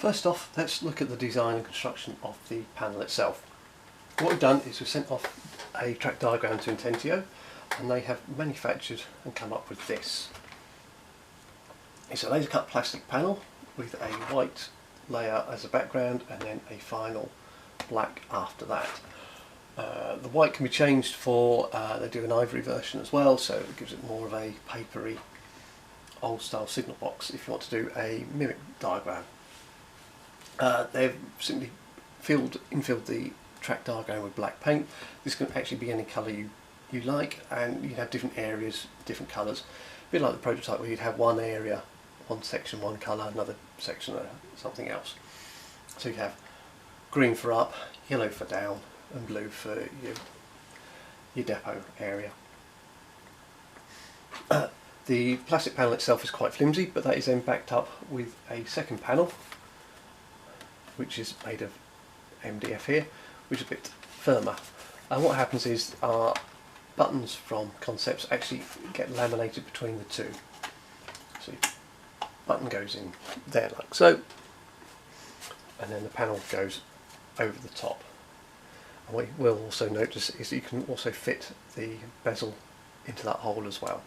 First off, let's look at the design and construction of the panel itself. What we've done is we've sent off a track diagram to Intentio, and they have manufactured and come up with this. It's a laser cut plastic panel with a white layer as a background and then a final black after that. The white can be changed for, they do an ivory version as well, so it gives it more of a papery old style signal box if you want to do a mimic diagram. They've simply infilled the track diagram with black paint. This can actually be any colour you like, and you have different areas, different colours. A bit like the prototype where you'd have one area, one section, one colour, another section something else. So you have green for up, yellow for down, and blue for your depot area. The plastic panel itself is quite flimsy, but that is then backed up with a second panel, which is made of MDF here, which is a bit firmer. And what happens is our buttons from concepts actually get laminated between the two. So button goes in there like so, and then the panel goes over the top. And what you will also notice is you can also fit the bezel into that hole as well.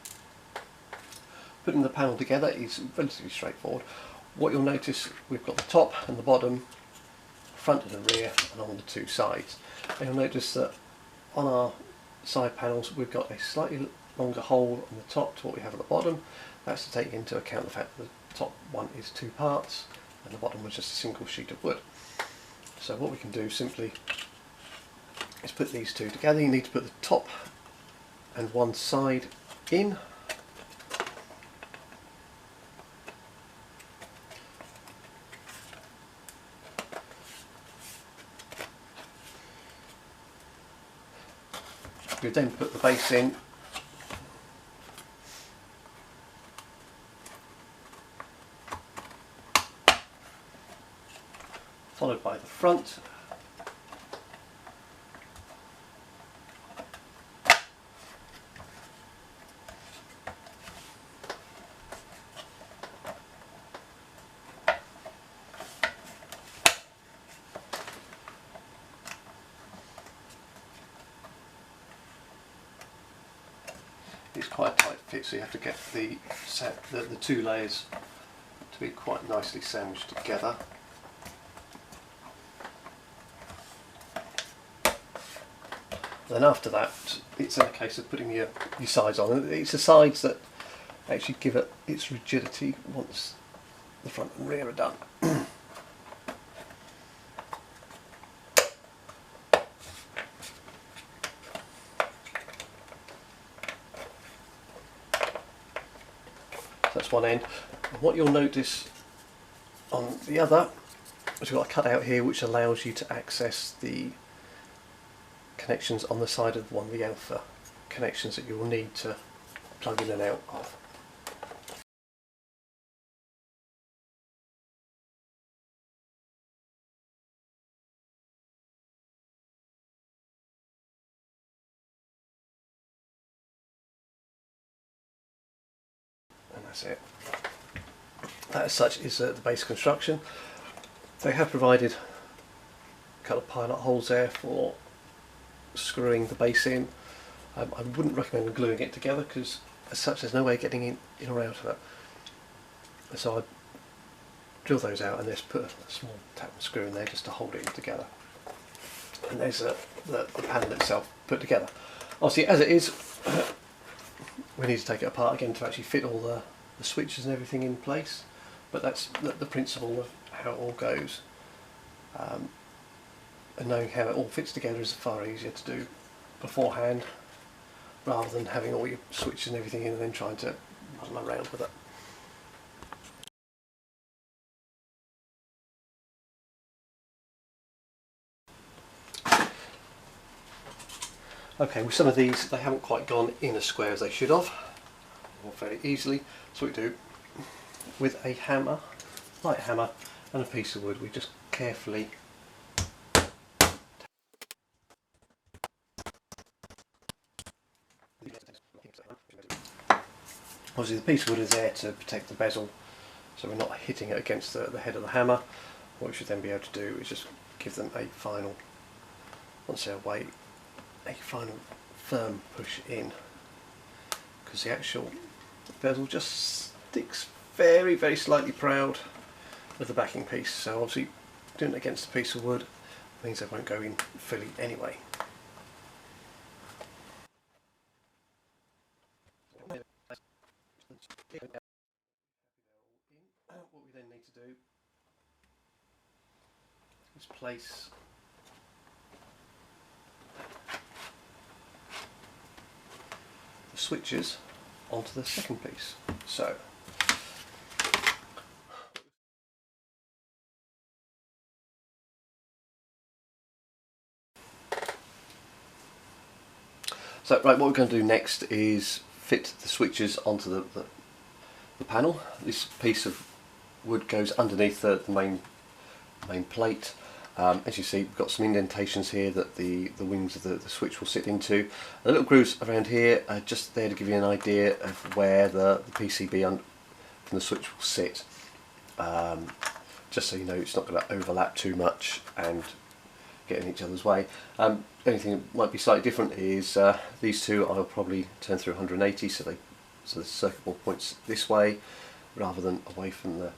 Putting the panel together is relatively straightforward. What you'll notice, we've got the top and the bottom, front and the rear, and on the two sides. And you'll notice that on our side panels we've got a slightly longer hole on the top to what we have at the bottom. That's to take into account the fact that the top one is two parts and the bottom was just a single sheet of wood. So what we can do simply is put these two together. You need to put the top and one side in. You then put the base in, followed by the front, it's quite a tight fit, so you have to get the two layers to be quite nicely sandwiched together. Then after that, it's in a case of putting your sides on. It's the sides that actually give it its rigidity once the front and rear are done. That's one end. And what you'll notice on the other is we've got a cutout here which allows you to access the connections on the side of one of the alpha connections that you will need to plug in and out of. And that's it. That as such is the base construction. They have provided a couple of pilot holes there for screwing the base in. I wouldn't recommend gluing it together because as such there's no way of getting in or out of it. So I drill those out and just put a small tap and screw in there just to hold it in together. And there's the panel itself put together. Obviously as it is, we need to take it apart again to actually fit all the switches and everything in place, but that's the principle of how it all goes. And knowing how it all fits together is far easier to do beforehand rather than having all your switches and everything in and then trying to muddle around with it. Okay, with some of these they haven't quite gone in as square as they should have, or very easily, so what we do with a hammer, light hammer and a piece of wood, we just carefully obviously the piece of wood is there to protect the bezel so we're not hitting it against the head of the hammer. what we should then be able to do is just give them a final, once they're away, a final firm push in, because the actual bezel just sticks very, very slightly proud of the backing piece. So obviously doing it against a piece of wood means they won't go in fully anyway. What we then need to do is place the switches onto the second piece. So right, what we're going to do next is fit the switches onto the panel. This piece of wood goes underneath the main plate. As you see, we've got some indentations here that the wings of the switch will sit into. The little grooves around here are just there to give you an idea of where the PCB from the switch will sit. Just so you know it's not going to overlap too much and get in each other's way. Anything that might be slightly different is these two I'll probably turn through 180, so the circuit board points this way rather than away from the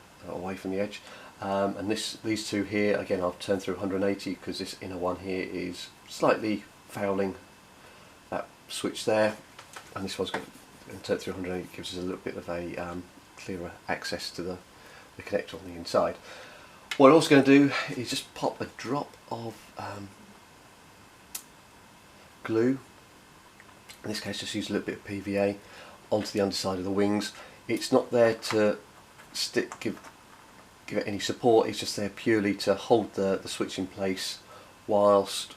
edge. And these two here, again, I've turned through 180 because this inner one here is slightly fouling that switch there, and this one's going to turn through 180, gives us a little bit of a clearer access to the connector on the inside. What I'm also going to do is just pop a drop of glue, in this case just use a little bit of PVA, onto the underside of the wings. It's not there to give it any support, it's just there purely to hold the switch in place whilst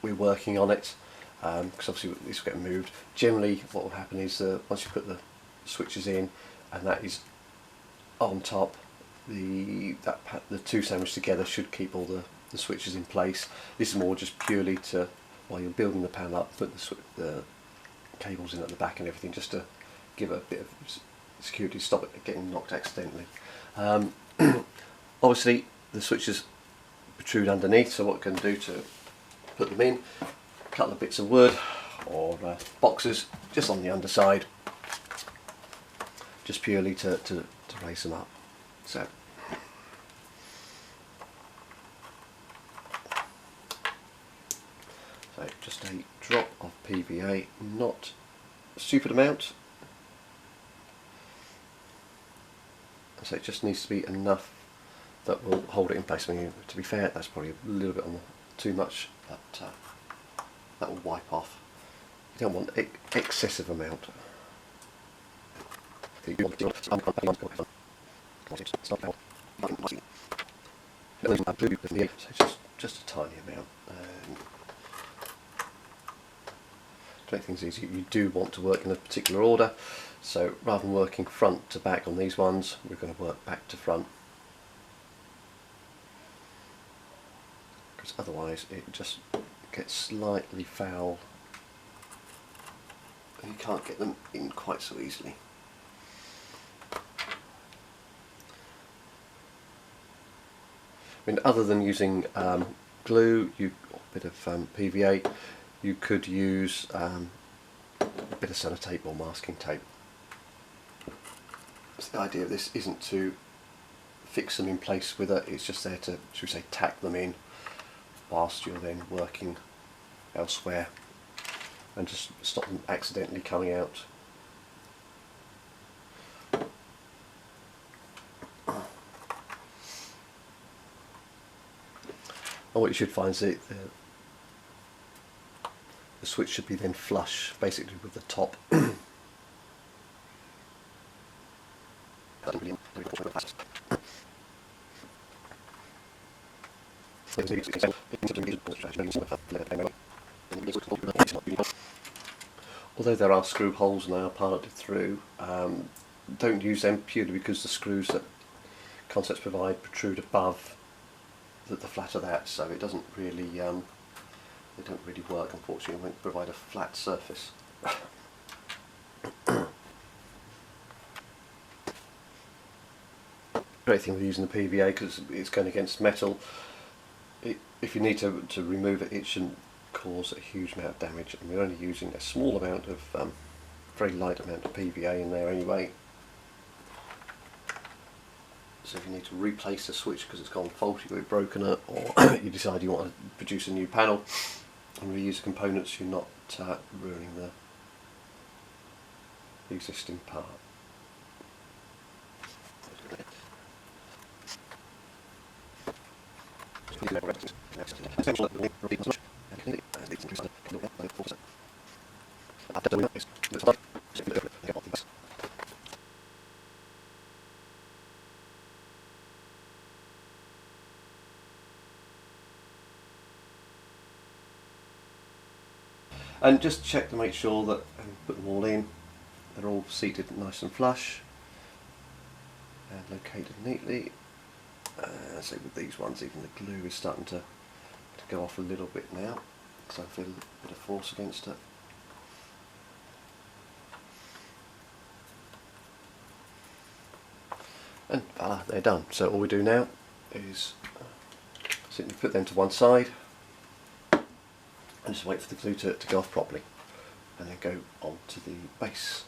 we're working on it, because obviously this will get moved. Generally what will happen is once you put the switches in and that is on top, the two sandwiched together should keep all the switches in place. This is more just purely to, while you're building the panel up, put the cables in at the back and everything, just to give it a bit of security, stop it getting knocked accidentally. Obviously the switches protrude underneath, so what we're going to do to put them in, a couple of bits of wood or boxes just on the underside, just purely to raise them up. So just a drop of PVA, not a stupid amount. So it just needs to be enough that will hold it in place. I mean, to be fair, that's probably a little bit too much, but that will wipe off. You don't want excessive amount. So just a tiny amount. To make things easy, you do want to work in a particular order. So rather than working front to back on these ones, we're going to work back to front, because otherwise it just gets slightly foul and you can't get them in quite so easily. I mean, other than using glue, a bit of PVA, you could use a bit of sellotape or masking tape. The idea of this isn't to fix them in place with it, it's just there to, should we say, tack them in whilst you're then working elsewhere, and just stop them accidentally coming out. And what you should find is that the switch should be then flush basically with the top. Although there are screw holes and they are piloted through, don't use them purely because the screws that Concepts provide protrude above the flat of that, so it doesn't really they don't really work, unfortunately. It won't provide a flat surface. Great thing with using the PVA, because it's going against metal, if you need to remove it, it shouldn't cause a huge amount of damage, and we're only using a small amount of very light amount of PVA in there anyway. So if you need to replace the switch because it's gone faulty or you've broken it, or you decide you want to produce a new panel and reuse the components, you're not ruining the existing part. And just check to make sure that, and put them all in, they're all seated nice and flush and located neatly. So with these ones, even the glue is starting to go off a little bit now, so I feel a bit of force against it. And voila, they're done. So all we do now is simply put them to one side and just wait for the glue to go off properly, and then go on to the base.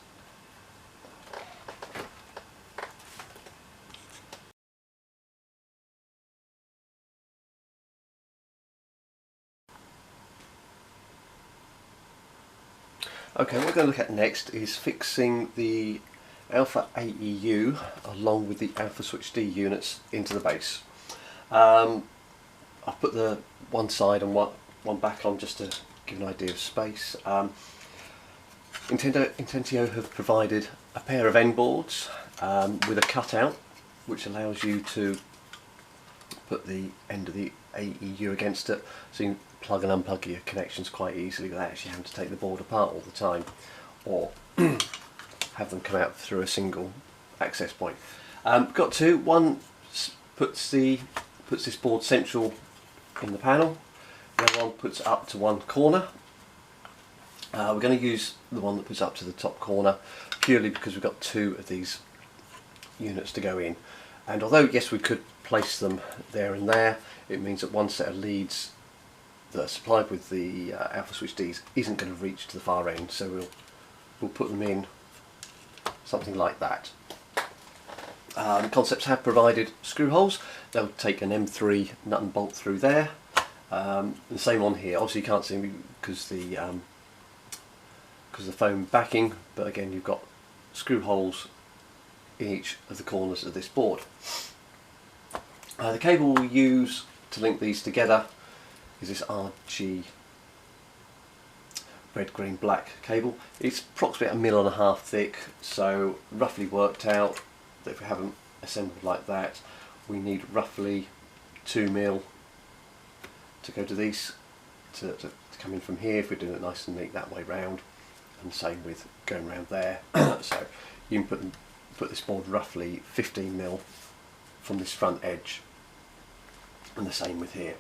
Okay, what we're going to look at next is fixing the alpha AEU along with the alpha switch D units into the base. I've put the one side and one back on just to give an idea of space. Intentio have provided a pair of end boards with a cutout which allows you to put the end of the AEU against it, so you can plug and unplug your connections quite easily without actually having to take the board apart all the time, or have them come out through a single access point. Got two. One puts this board central in the panel. The other one puts up to one corner. We're going to use the one that puts up to the top corner purely because we've got two of these units to go in, and although yes we could place them there and there, it means that one set of leads that are supplied with the alpha switch Ds isn't going to reach to the far end, so we'll put them in something like that. Concepts have provided screw holes. They'll take an M3 nut and bolt through there. The same on here. Obviously you can't see me because the foam backing, but again you've got screw holes in each of the corners of this board. The cable we'll use to link these together is this RG red, green, black cable. It's approximately 1.5 mm thick, so roughly worked out that if we have them assembled like that, we need roughly 2 mm to go to these, to come in from here if we're doing it nice and neat that way round, and the same with going around there. So you can put this board roughly 15 mm from this front edge, and the same with here.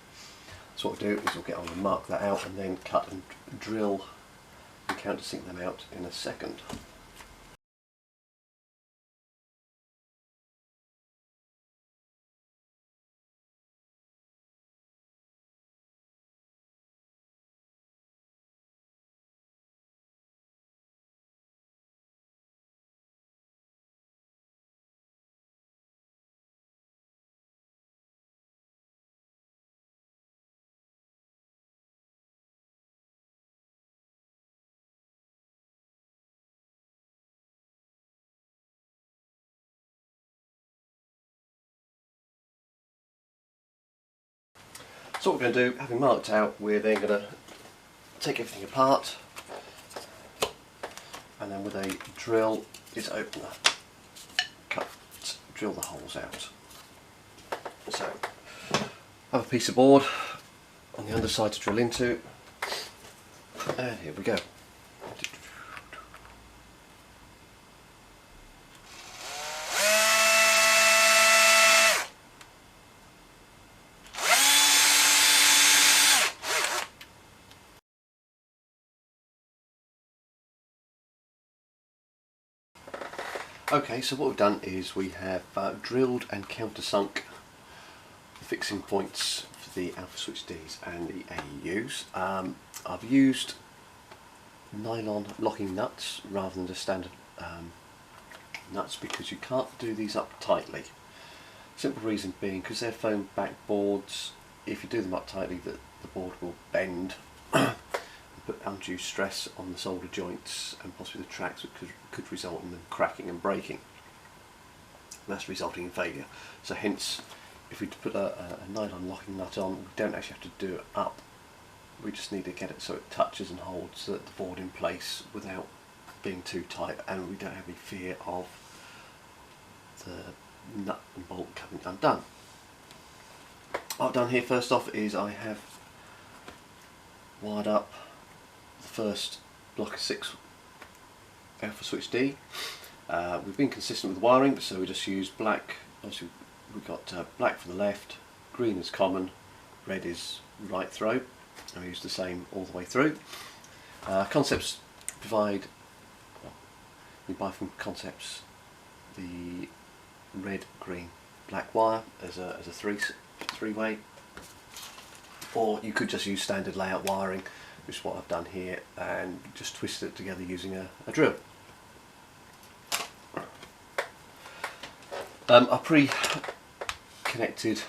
So what we'll do is we'll get on and mark that out, and then cut and drill and countersink them out in a second. So what we're going to do, having marked out, we're then going to take everything apart, and then with a drill is opener, drill the holes out. So have a piece of board on the underside to drill into, and here we go. Okay, so what we've done is we have drilled and countersunk the fixing points for the alpha switch Ds and the AEUs. I've used nylon locking nuts rather than just standard nuts because you can't do these up tightly. Simple reason being because they're foam back boards, if you do them up tightly the board will bend and put undue stress on the solder joints and possibly the tracks, which could result in them cracking and breaking. That's resulting in failure. So hence, if we put a nylon locking nut on, we don't actually have to do it up. We just need to get it so it touches and holds the board in place without being too tight, and we don't have any fear of the nut and bolt coming undone. What I've done here first off is I have wired up the first block of 6 alpha switch D. We've been consistent with wiring, so we just used black. Obviously we've got black for the left, green is common, red is right throw, and we use the same all the way through. Concepts provide, well, we buy from Concepts the red, green, black wire as a three-way, or you could just use standard layout wiring, which is what I've done here, and just twist it together using a drill. I pre-connected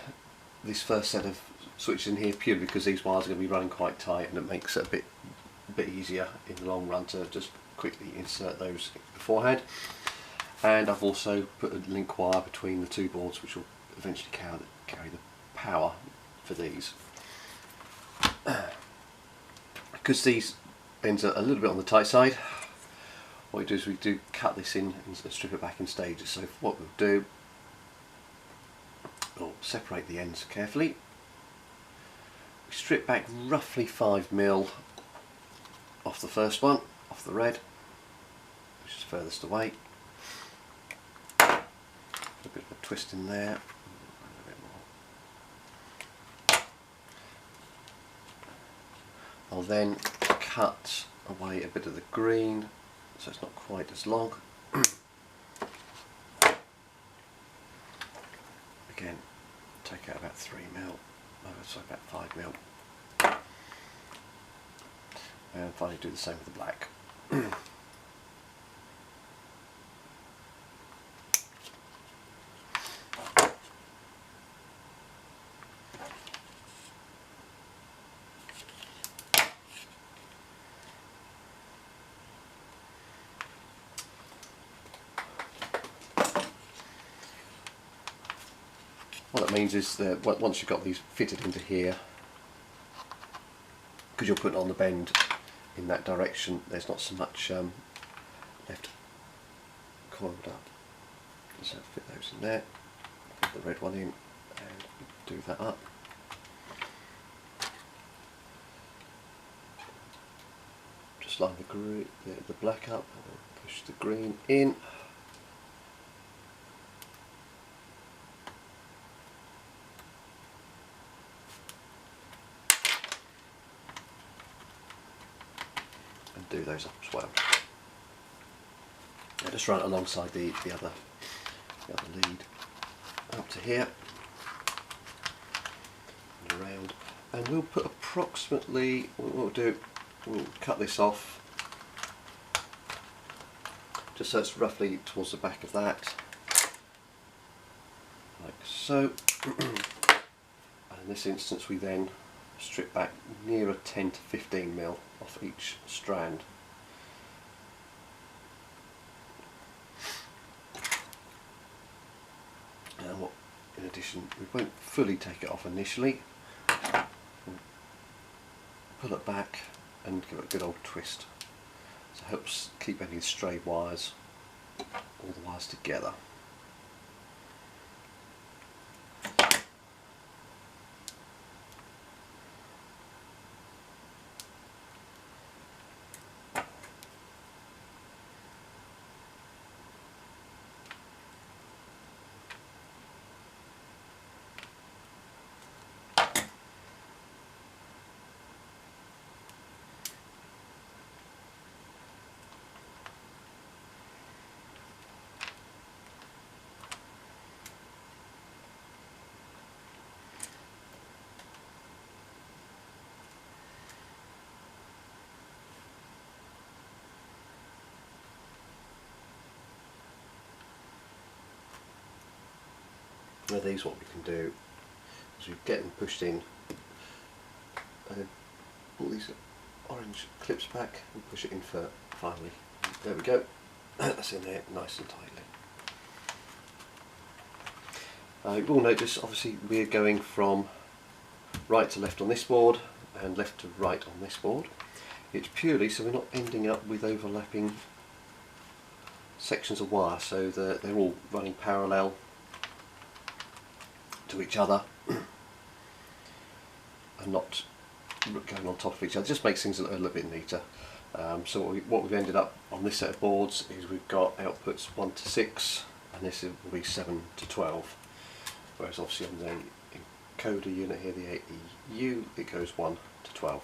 this first set of switches in here purely because these wires are going to be running quite tight, and it makes it a bit easier in the long run to just quickly insert those beforehand. And I've also put a link wire between the two boards, which will eventually carry the power for these. Because these ends are a little bit on the tight side, what we do is we do cut this in and strip it back in stages. So what we'll do, we'll separate the ends carefully. We strip back roughly 5mm off the first one, off the red, which is furthest away. A bit of a twist in there. I'll then cut away a bit of the green so it's not quite as long. Again, take out about 3mm, sorry, about 5mm. And finally do the same with the black. What that means is that once you've got these fitted into here, because you're putting on the bend in that direction, there's not so much left coiled up. So fit those in there, put the red one in and do that up. Just line the black up and push the green in. And do those up as well. I just run it alongside the other lead up to here and around, and we'll put approximately, what we'll do, we'll cut this off just so it's roughly towards the back of that, like so. And in this instance we then strip back nearer 10 to 15mm off each strand. And what, in addition, we won't fully take it off initially. We'll pull it back and give it a good old twist. So it helps keep any stray wires, all the wires together. of these, what we can do is we get them pushed in and then pull these orange clips back and push it in for finally. There we go. That's in there nice and tightly. You will notice obviously we're going from right to left on this board and left to right on this board. It's purely so we're not ending up with overlapping sections of wire, so that they're all running parallel to each other and not going on top of each other. It just makes things a little bit neater. So what we've ended up on this set of boards is we've got outputs 1 to 6 and this will be 7 to 12, whereas obviously on the encoder unit here, the AEU, it goes 1 to 12.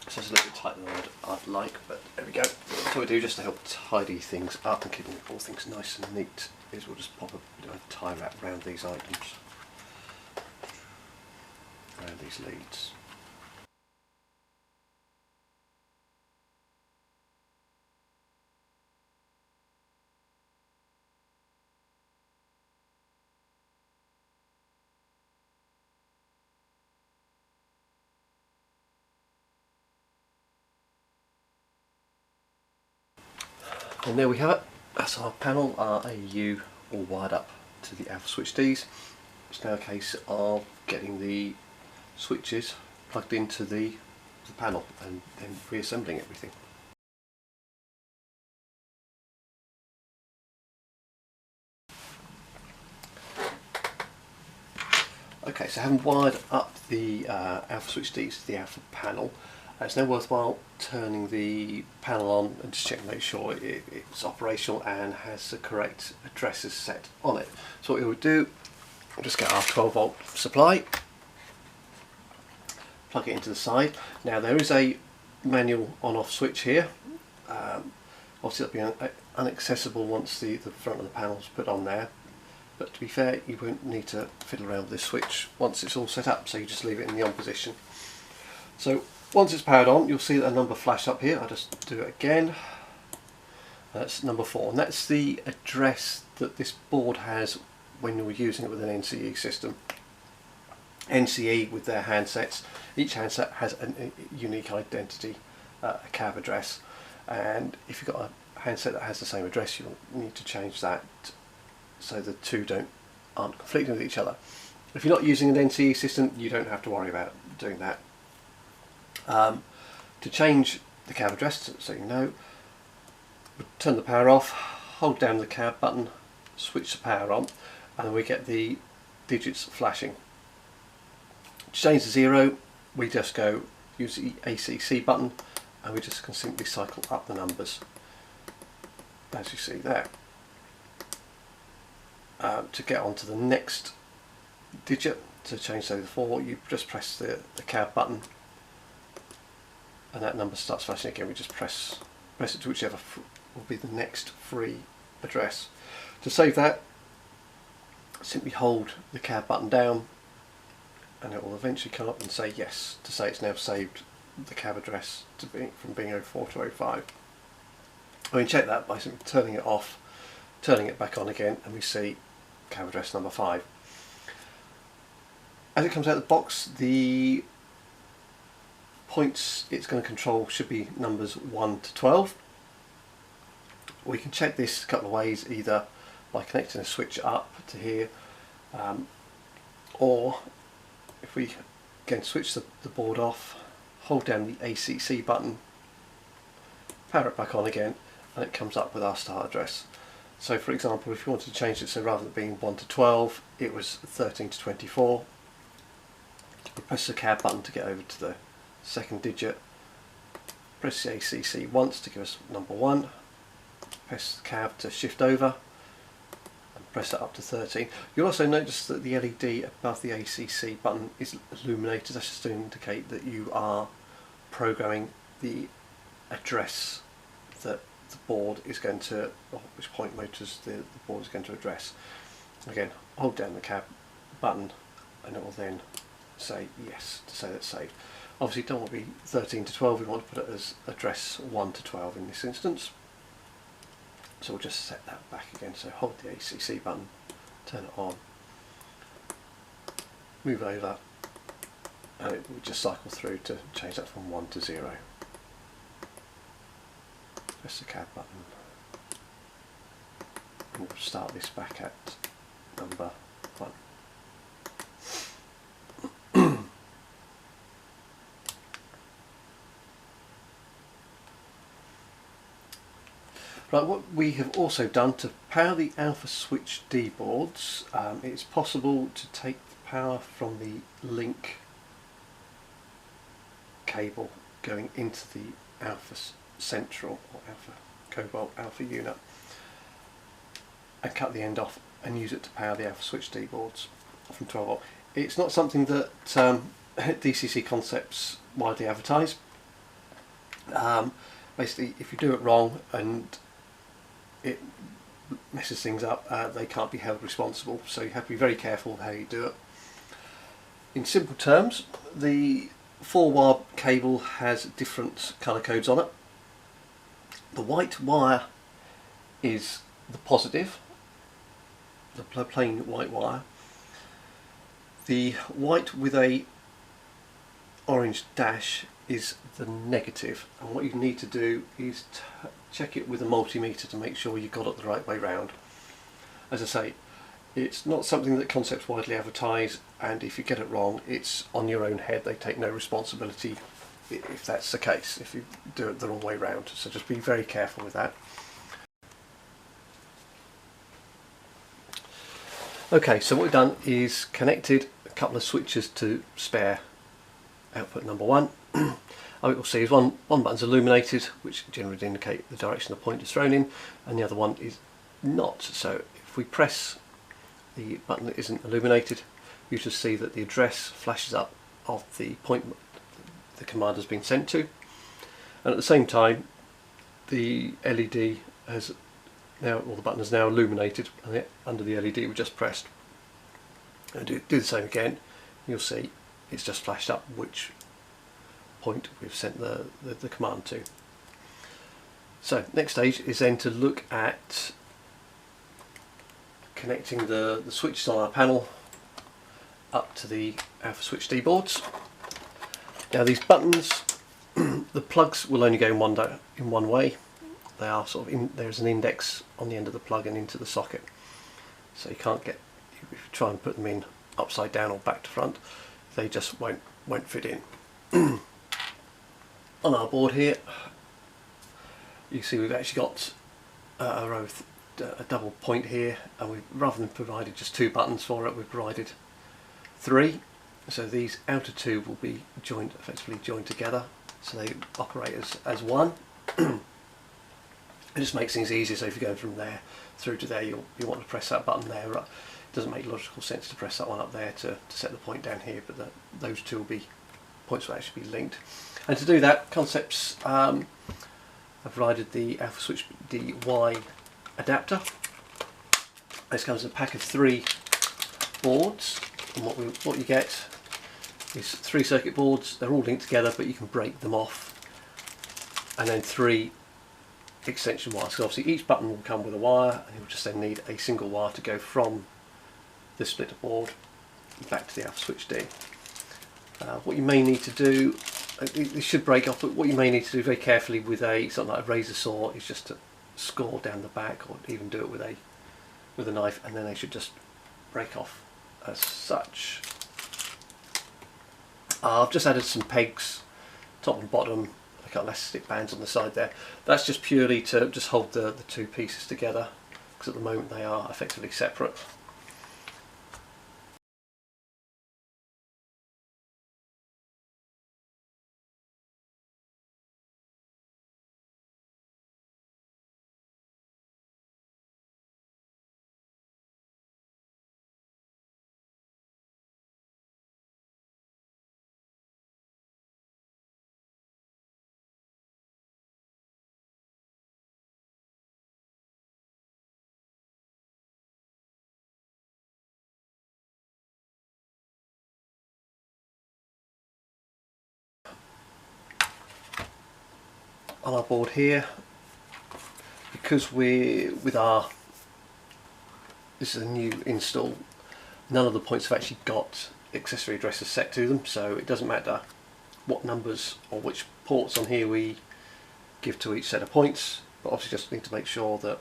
So it's a little bit tighter than I'd like, but there we go. So what we do just to help tidy things up and keep all things nice and neat is we'll just pop a bit of a tie wrap around these items, around these leads. And there we have it. That's our panel, our AEU all wired up to the alpha switch Ds. It's now a case of getting the switches plugged into the panel and then reassembling everything. Okay, so having wired up the alpha switch Ds to the alpha panel, it's now worthwhile turning the panel on and just check to make sure it's operational and has the correct addresses set on it. So what we would do, we'll just get our 12 volt supply, plug it into the side. Now there is a manual on off switch here. Obviously that'll be inaccessible once the front of the panel is put on there, but to be fair you won't need to fiddle around with this switch once it's all set up, so you just leave it in the on position. So once it's powered on, you'll see that a number flash up here. I'll just do it again. That's number 4, and that's the address that this board has when you're using it with an NCE system. NCE with their handsets, each handset has a unique identity, a cab address, and if you've got a handset that has the same address, you'll need to change that so the two aren't conflicting with each other. If you're not using an NCE system, you don't have to worry about doing that. To change the cab address, so you know, turn the power off, hold down the cab button, switch the power on, and then we get the digits flashing. To change to 0, we just go use the ACC button and we just can simply cycle up the numbers, as you see there. To get on to the next digit, to change to the 4, you just press the cab button and that number starts flashing again. We just press it to whichever will be the next free address. To save that, simply hold the cab button down and it will eventually come up and say yes, to say it's now saved the cab address from being 04 to 05. We can check that by simply turning it off, turning it back on again, and we see cab address number 5. As it comes out of the box, the points it's going to control should be numbers 1 to 12. We can check this a couple of ways, either by connecting a switch up to here, or if we again switch the board off, hold down the ACC button, power it back on again, and it comes up with our start address. So for example, if you wanted to change it, so rather than being 1 to 12, it was 13 to 24, we press the cab button to get over to the second digit, press the ACC once to give us number 1, press the cab to shift over, and press that up to 13. You'll also notice that the LED above the ACC button is illuminated. That's just to indicate that you are programming the address that the board is going to, or which point motors the board is going to address. Again, hold down the cab button and it will then say yes to say that's saved. Obviously don't want to be 13 to 12, we want to put it as address 1 to 12 in this instance. So we'll just set that back again, so hold the ACC button, turn it on, move over, and it will just cycle through to change that from 1 to 0. Press the cab button, and we'll start this back at number 1. Right, what we have also done to power the alpha switch D boards, it's possible to take the power from the link cable going into the alpha central or alpha cobalt alpha unit and cut the end off and use it to power the alpha switch D boards from 12 volt. It's not something that DCC Concepts widely advertise. Basically, if you do it wrong and it messes things up, they can't be held responsible, so you have to be very careful how you do it. In simple terms, the 4-wire cable has different colour codes on it. The white wire is the positive, the plain white wire. The white with a orange dash is the negative, and what you need to do is check it with a multimeter to make sure you got it the right way round. As I say, it's not something that Concepts widely advertise, and if you get it wrong, it's on your own head. They take no responsibility if that's the case, if you do it the wrong way round, so just be very careful with that. Okay, so what we've done is connected a couple of switches to spare output number 1. What you'll see is one button's illuminated, which generally indicate the direction the point is thrown in, and the other one is not. So if we press the button that isn't illuminated, you should see that the address flashes up of the point the command has been sent to, and at the same time the LED has now, or the button is now illuminated under the LED we just pressed. And do the same again, you'll see it's just flashed up which point we've sent the command to. So next stage is then to look at connecting the switches on our panel up to the alpha switch D boards. Now these buttons, the plugs will only go in one way. They are sort of there's an index on the end of the plug and into the socket, so you can't get, if you try and put them in upside down or back to front, they just won't fit in. On our board here, you see we've actually got a double point here, and we've, rather than provided just 2 buttons for it, we've provided 3. So these outer 2 will be effectively joined together, so they operate as one. It just makes things easier. So if you're going from there through to there, you want to press that button there. It doesn't make logical sense to press that one up there to set the point down here, but those 2 points will actually be linked. And to do that, Concepts have provided the alpha switch DY adapter. This comes in a pack of 3 boards, and what you get is 3 circuit boards. They're all linked together, but you can break them off, and then 3 extension wires. So obviously each button will come with a wire, and you'll just then need a single wire to go from this splitter board back to the alpha switch D. What you may need to do, it should break off, but what you may need to do very carefully with something like a razor saw is just to score down the back, or even do it with a knife, and then they should just break off as such. I've just added some pegs, top and bottom. I've got elastic bands on the side there. That's just purely to just hold the 2 pieces together, because at the moment they are effectively separate. On our board here, because this is a new install, none of the points have actually got accessory addresses set to them, so it doesn't matter what numbers or which ports on here we give to each set of points, but obviously just need to make sure that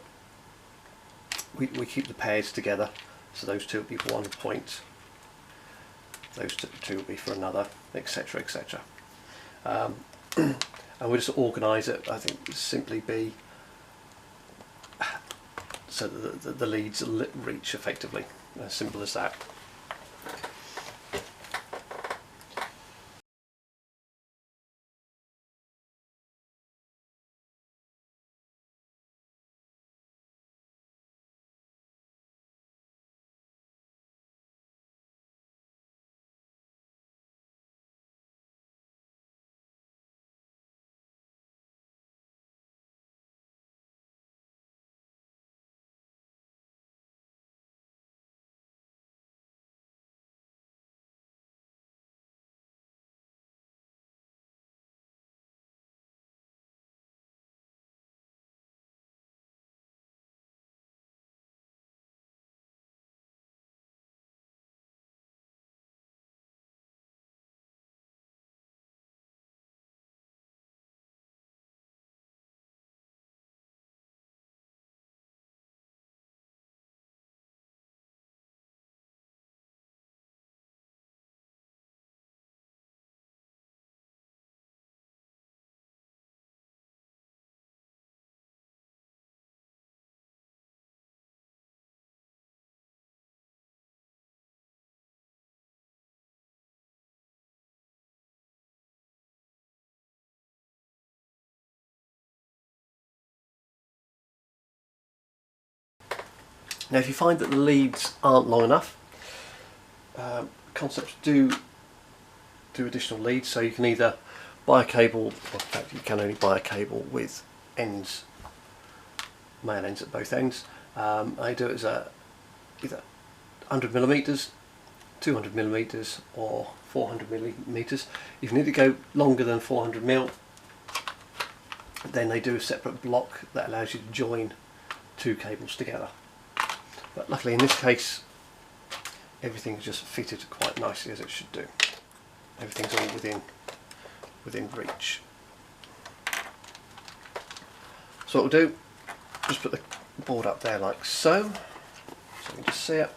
we keep the pairs together, so those 2 will be for 1 point, those 2 will be for another, etc, etc. And we'll just organise it, I think, simply be so that the leads reach effectively, as simple as that. Now if you find that the leads aren't long enough, concepts do additional leads, so you can either buy a cable, or in fact you can only buy a cable with ends, male ends at both ends. I do it as either 100mm, 200mm or 400mm. If you need to go longer than 400mm, then they do a separate block that allows you to join 2 cables together. But luckily in this case everything's just fitted quite nicely as it should do. Everything's all within reach. So what we'll do, just put the board up there like so you can just see it,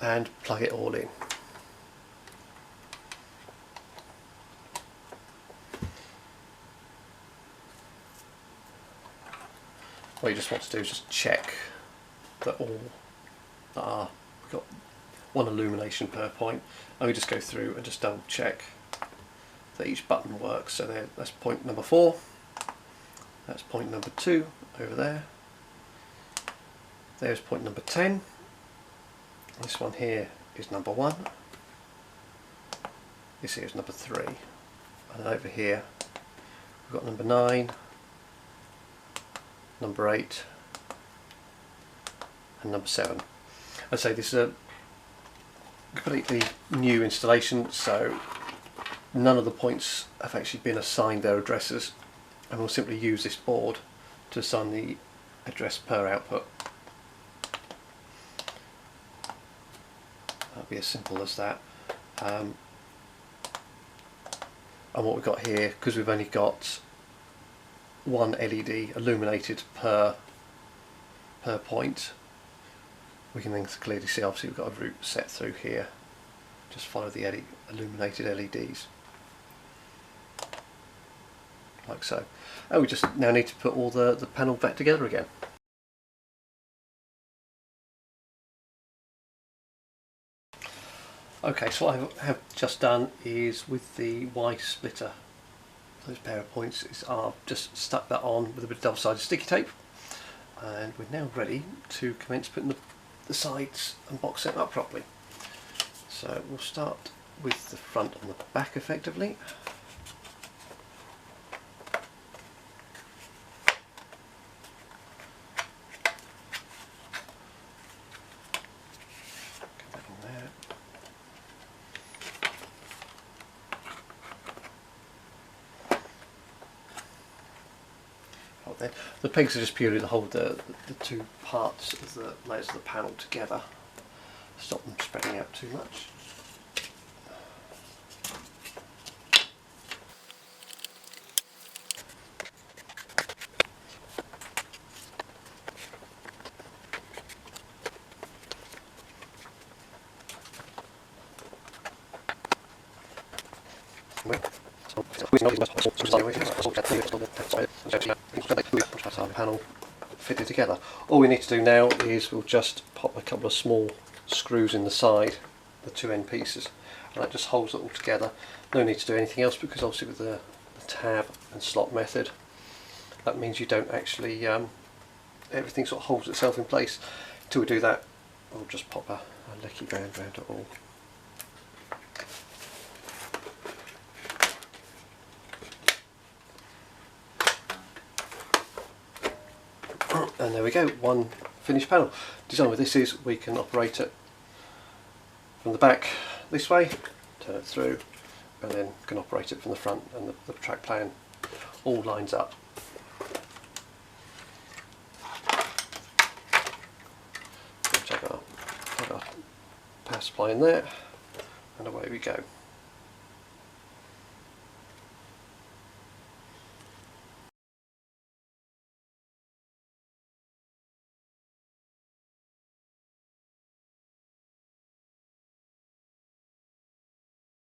and plug it all in. What you just want to do is just check that all we've got 1 illumination per point, and we just go through and just double check that each button works. So that's point number 4, that's point number 2 over there, there's point number 10, this one here is number 1, this here is number 3, and then over here we've got number 9, number 8 and number 7. I say this is a completely new installation, so none of the points have actually been assigned their addresses, and we'll simply use this board to assign the address per output. That'll be as simple as that. And what we've got here, because we've only got one LED illuminated per point, we can then clearly see obviously we've got a route set through here. Just follow the illuminated LEDs like so. And we just now need to put all the panel back together again. Okay, so what I have just done is with the Y splitter, those pair of points, I've just stuck that on with a bit of double-sided sticky tape, and we're now ready to commence putting the sides and box set up properly. So we'll start with the front and the back effectively. Come back in there. Then. The pegs are just purely to hold the two parts of the layers of the panel together, stop them spreading out too much. Panel fitted together. All we need to do now is we'll just pop a couple of small screws in the side, the two end pieces, and that just holds it all together. No need to do anything else, because obviously with the tab and slot method, that means you don't actually everything sort of holds itself in place. Until we do that, we'll just pop a lecky band around it all. And there we go, one finished panel. Design with this is we can operate it from the back this way, turn it through, and then can operate it from the front, and the track plan all lines up. Take our power supply in there, and away we go.